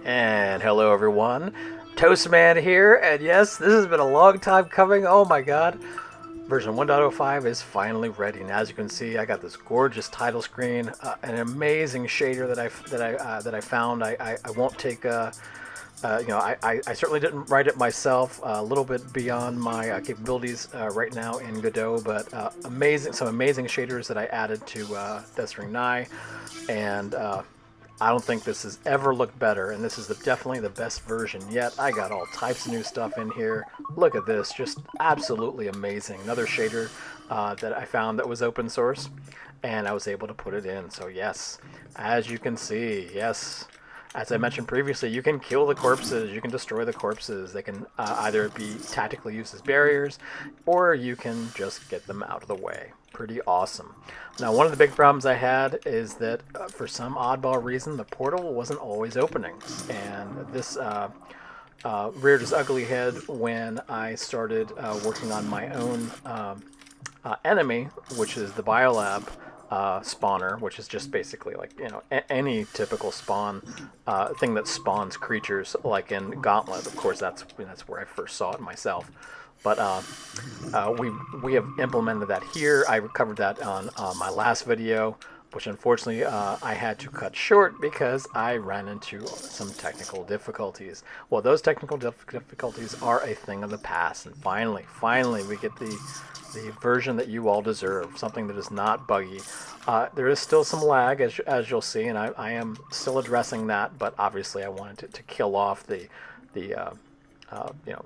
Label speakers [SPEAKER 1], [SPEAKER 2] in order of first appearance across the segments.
[SPEAKER 1] And hello everyone, Toastman here, and yes, this has been a long time coming. Oh my god, version 1.05 is finally ready, and as you can see, I got this gorgeous title screen, an amazing shader that I found. I won't take I certainly didn't write it myself, a little bit beyond my capabilities right now in Godot, but some amazing shaders that I added to String Nei, and I don't think this has ever looked better, and this is definitely the best version yet. I got all types of new stuff in here. Look at this, just absolutely amazing. Another shader that I found that was open source, and I was able to put it in. So yes, as you can see, yes, as I mentioned previously, you can kill the corpses, you can destroy the corpses. They can either be tactically used as barriers, or you can just get them out of the way. Pretty awesome. Now, one of the big problems I had is that for some oddball reason, the portal wasn't always opening. And this reared its ugly head when I started working on my own enemy, which is the biolab spawner, which is just basically like, you know, any typical spawn thing that spawns creatures, like in Gauntlet. Of course, that's where I first saw it myself. But we have implemented that here. I covered that on my last video, which unfortunately I had to cut short because I ran into some technical difficulties. Well, those technical difficulties are a thing of the past, and finally we get the version that you all deserve, something that is not buggy. There is still some lag, as you'll see, and I am still addressing that, but obviously I wanted to kill off the you know,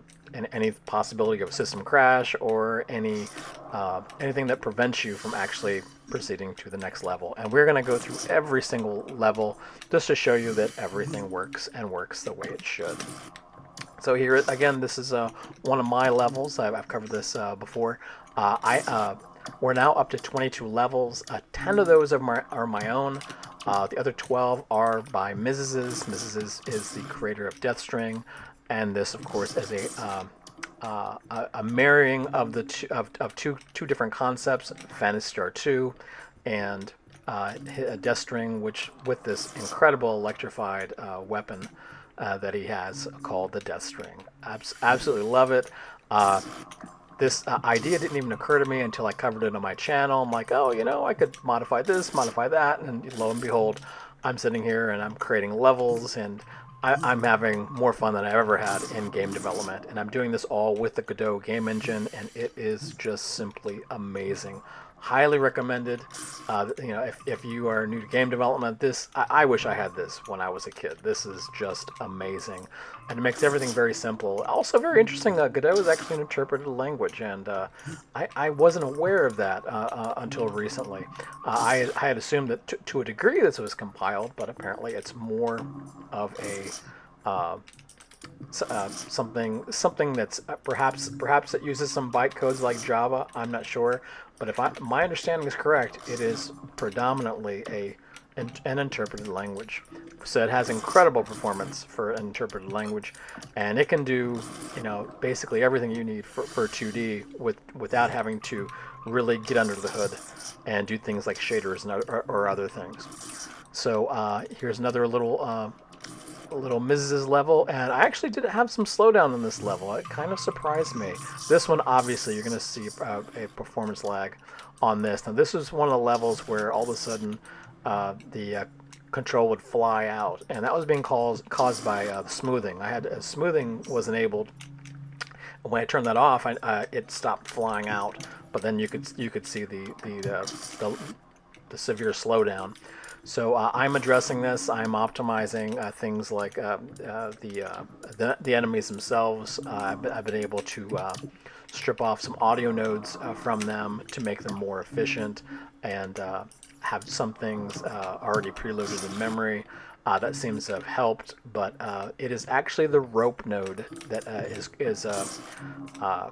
[SPEAKER 1] any possibility of system crash or anything that prevents you from actually proceeding to the next level. And we're going to go through every single level just to show you that everything works and works the way it should. So here again, this is one of my levels. I've covered this before. We're now up to 22 levels. 10 of those are my own. The other 12 are by Mrs. Mrs. is the creator of Deathstring, and this, of course, is a marrying of the two different concepts, Phantasy Star 2 and Deathstring, which with this incredible electrified weapon that he has called the Deathstring. Absolutely love it. This idea didn't even occur to me until I covered it on my channel. I'm like, oh, you know, I could modify this, modify that, and lo and behold, I'm sitting here and I'm creating levels, and I'm having more fun than I've ever had in game development. And I'm doing this all with the Godot game engine, and it is just simply amazing. Highly recommended. You know, if you are new to game development, I wish I had this when I was a kid. This is just amazing, and it makes everything very simple. Also very interesting. Godot is actually an interpreted language, and I wasn't aware of that until recently. I had assumed that to a degree this was compiled, but apparently it's more of a something that's perhaps it uses some bytecodes like Java. I'm not sure, but if my understanding is correct, it is predominantly an interpreted language. So it has incredible performance for an interpreted language, and it can do, you know, basically everything you need for 2D without having to really get under the hood and do things like shaders or other things. So here's another little Mrs. level, and I actually did have some slowdown in this level. It kind of surprised me. This one, obviously, you're going to see a performance lag on this. Now, this is one of the levels where all of a sudden the control would fly out, and that was being caused by the smoothing. Smoothing was enabled. When I turned that off, it stopped flying out, but then you could see the severe slowdown. So I'm addressing this. I'm optimizing things like the enemies themselves. I've been able to strip off some audio nodes from them to make them more efficient, and have some things already preloaded in memory. That seems to have helped, but it is actually the rope node that is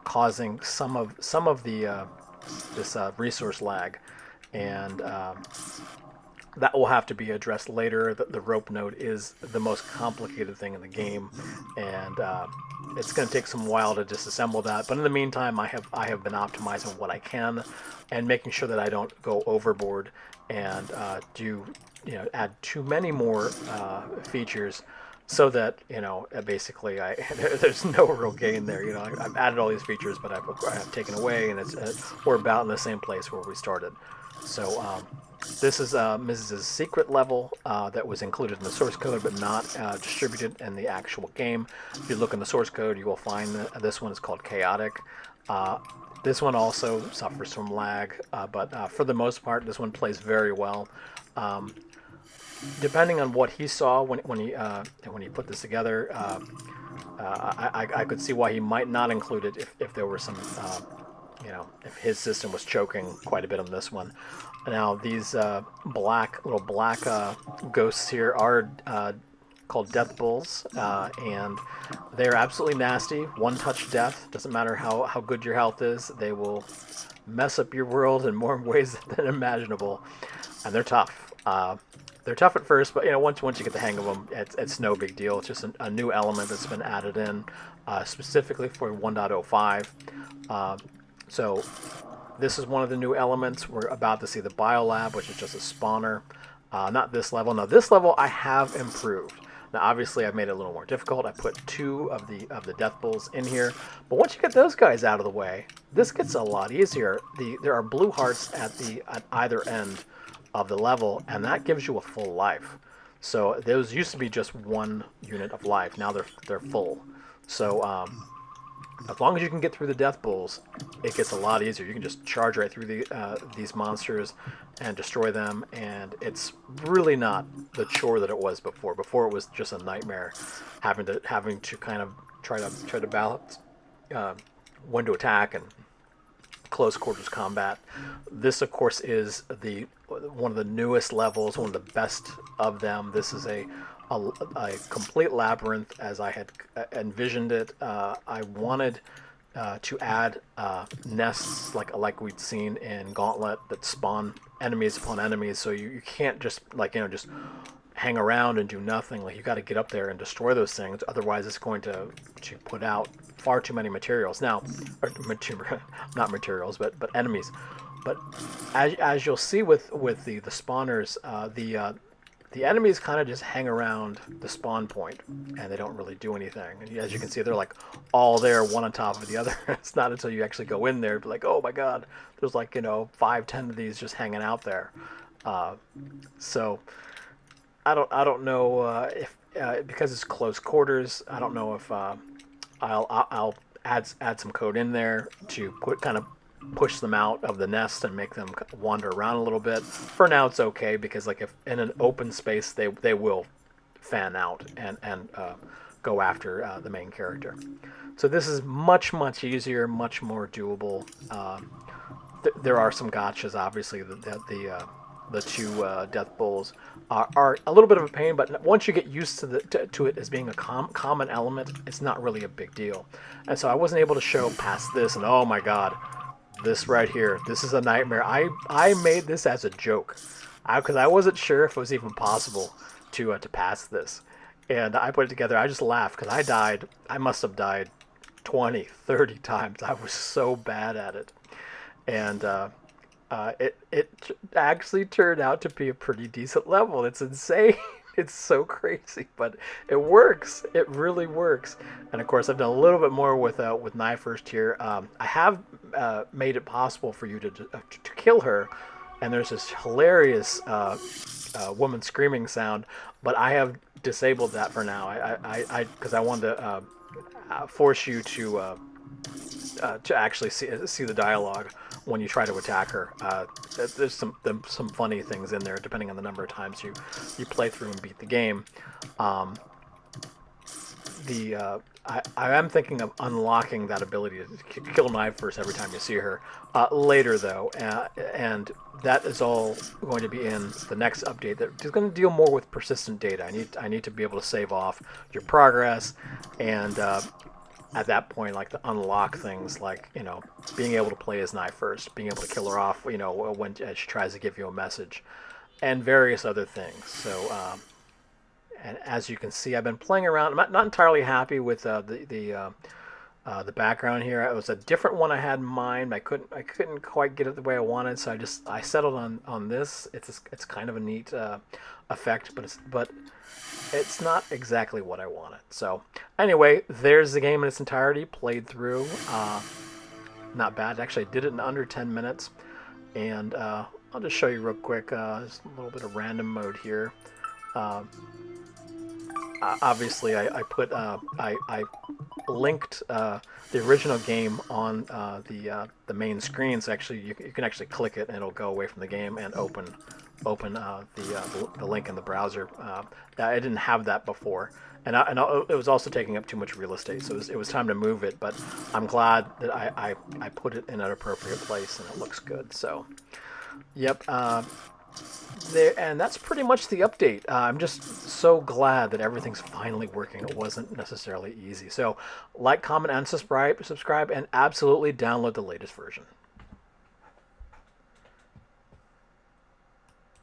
[SPEAKER 1] causing some of the this resource lag, and that will have to be addressed later. The rope node is the most complicated thing in the game, and it's going to take some while to disassemble that. But in the meantime, I have been optimizing what I can and making sure that I don't go overboard and add too many more features
[SPEAKER 2] so that, you know, basically there's no real gain there. You know, I've added all these features, but I've taken away, and we're about in the same place where we started. So this is Mrs.'s secret level that was included in the source code, but not distributed in the actual game. If you look in the source code, you will find that this one is called Chaotic. Uh, this one also suffers from lag, but for the most part, this one plays very well. Um, Depending on what he saw when he put this together, I could see why he might not include it if there were some, you know, if his system was choking quite a bit on this one. Now these little black ghosts here are called DeathBulls, and they're absolutely nasty. One touch death. Doesn't matter how good your health is, they will mess up your world in more ways than imaginable, and they're tough. They're tough at first, but you know, once you get the hang of them, it's no big deal. It's just a new element that's been added in specifically for 1.05. So this is one of the new elements. We're about to see the biolab, which is just a spawner. Not this level. Now this level I have improved. Now obviously I've made it a little more difficult. I put 2 of the death bulls in here, but once you get those guys out of the way, this gets a lot easier. There are blue hearts at either end of the level, and that gives you a full life. So those used to be just 1 unit of life. Now they're full. So as long as you can get through the death bulls, it gets a lot easier. You can just charge right through these monsters and destroy them, and it's really not the chore that it was before. Before it was just a nightmare, having to kind of try to balance when to attack and close quarters combat. This, of course, is one of the newest levels, one of the best of them. This is a complete labyrinth as I had envisioned it. I wanted to add nests like we'd seen in Gauntlet that spawn enemies upon enemies, so you can't just just hang around and do nothing. Like, you got to get up there and destroy those things, otherwise it's going to put out far too many materials. Now, not materials, but enemies. But as you'll see with the spawners, the enemies kind of just hang around the spawn point, and they don't really do anything. And as you can see, they're like all there, one on top of the other. It's not until you actually go in there, like, oh my god, there's like 5-10 of these just hanging out there. So I don't know if because it's close quarters. I don't know if I'll add some code in there to kind of push them out of the nest and make them wander around a little bit. For now, it's okay, because like if in an open space, they will fan out and go after the main character. So this is much easier, much more doable. There are some gotchas, obviously. The 2 death bulls are a little bit of a pain, but once you get used to it as being a common element, it's not really a big deal. And so I wasn't able to show past this, and oh my god, this right here, this is a nightmare. I made this as a joke, because I wasn't sure if it was even possible to pass this, and I put it together. I just laughed because I must have died 20-30 times. I was so bad at it, and it actually turned out to be a pretty decent level. It's insane. It's so crazy, but it works. It really works. And of course, I've done a little bit more with Neifirst here. I have made it possible for you to kill her, and there's this hilarious woman screaming sound, but I have disabled that for now. Because I wanted to force you to actually see the dialogue when you try to attack her. There's some funny things in there depending on the number of times you play through and beat the game. I am thinking of unlocking that ability to kill Neifirst every time you see her later, though, and that is all going to be in the next update that is going to deal more with persistent data. I need to be able to save off your progress, and at that point, like, to unlock things like, being able to play as Neifirst, being able to kill her off, when she tries to give you a message, and various other things. So, and as you can see, I've been playing around. I'm not entirely happy with the background here. It was a different one I had in mind. I couldn't quite get it the way I wanted, so I settled on this. It's kind of a neat effect, but
[SPEAKER 1] it's not exactly what I wanted. So anyway, there's the game in its entirety, played through. Not bad. Actually, I did it in under 10 minutes. And I'll just show you real quick. Just a little bit of random mode here. Obviously, I linked the original game on the main screen. So actually, you can actually click it and it'll go away from the game and open the link in the browser. I didn't have that before, and it was also taking up too much real estate. So it was time to move it. But I'm glad that I put it in an appropriate place and it looks good. So, yep. There, and that's pretty much the update. I'm just so glad that everything's finally working. It wasn't necessarily easy. So, like, comment, and subscribe, and absolutely download the latest version.